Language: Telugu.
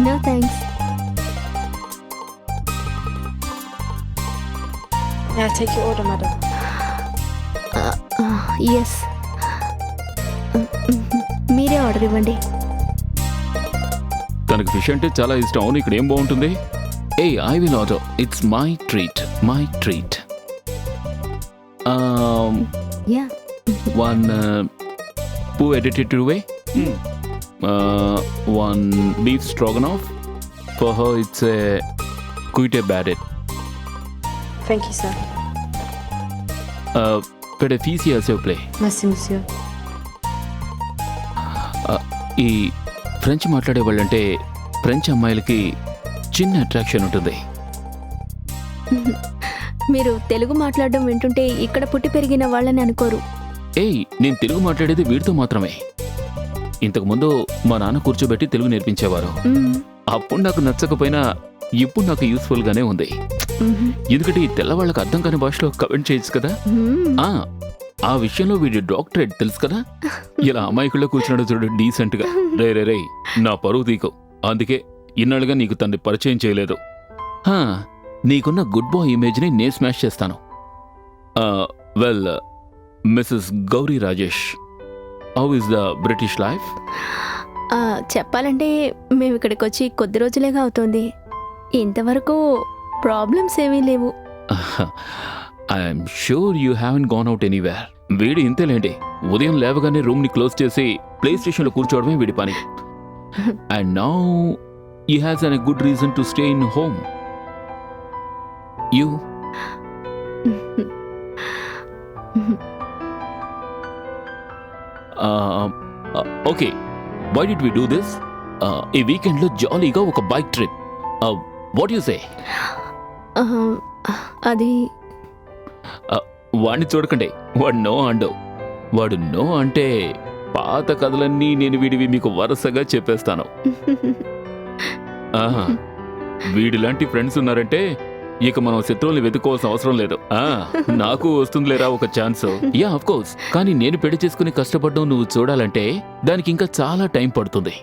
No thanks. Take your order, madam. Yes, మీరే ఆర్డర్ ఇవ్వండి. తనకు ఫిష్ అంటే చాలా ఇష్టం. అవును, ఇక్కడ ఏం బాగుంటుంది? Ah I will order. It's my treat, my treat. Yeah, One poo edited way. One beef stroganoff. For her, it's a quite a bad it. Thank you, sir. But a fees here, so play. Merci, monsieur. ఈ ఫ్రెంచ్ మాట్లాడే వాళ్ళంటే ఫ్రెంచ్ అమ్మాయిలకి చిన్న అట్రాక్షన్ ఉంటుంది. మీరు తెలుగు మాట్లాడడం వింటుంటే ఇక్కడ పుట్టి పెరిగిన వాళ్ళని అనుకోరు. ఏయ్, నేను తెలుగు మాట్లాడేది వీడితో మాత్రమే. ఇంతకుముందు మా నాన్న కూర్చోబెట్టి తెలుగు నేర్పించేవారు. అప్పుడు నాకు నచ్చకపోయినా ఇప్పుడు నాకు యూస్ఫుల్ గానే ఉంది. ఎందుకంటే ఈ తెల్లవాళ్ళకి అర్థం కాని భాషలో కమెంట్ చేయొచ్చు కదా. ఆ విషయంలో వీడి డాక్టరేట్ తెలుసు కదా. ఇలా అమాయకుల్లో కూర్చున్నాడు చూడు డీసెంట్ గా. రే నా పరువు తీకు. అందుకే ఇన్నాళ్ళుగా నీకు తన్ని పరిచయం చేయలేదు. నీకున్న గుడ్ బాయ్ ఇమేజ్ ని నేను స్మాష్ చేస్తాను. Well, Mrs Gauri Rajesh, how is the British life? చెప్పాలంటే మేము ఇక్కడికి వచ్చి కొద్ది రోజులేగా అవుతోంది. ఇంతవరకు ప్రాబ్లమ్స్ ఏమీ లేవు. I'm sure you haven't gone out anywhere. వీడి ఇంతేలేండి, ఉదయం లేవగానే రూమ్ ని క్లోజ్ చేసి ప్లే స్టేషన్ లో కూర్చోవడమే వీడి పని. And now he has a good reason to stay in home. You okay, why did we do this? ఈ వీకెండ్ లో జాలీగా ఒక bike trip. What you say? అది వాడిని చూడకండి, వాడు నో అండో. వాడు నో అంటే పాత కథలన్నీ నేను వీడివి మీకు వరుసగా చెప్పేస్తాను. వీడిలాంటి ఫ్రెండ్స్ ఉన్నారంటే ఇక మనం శత్రువుల్ని వెతుక్కోవాల్సిన అవసరం లేదు. నాకు వస్తుందిలేరా ఒక ఛాన్స్. Yeah, of course. కానీ నేను పెళ్లి చేసుకుని కష్టపడ్డం నువ్వు చూడాలంటే దానికి ఇంకా చాలా టైం పడుతుంది.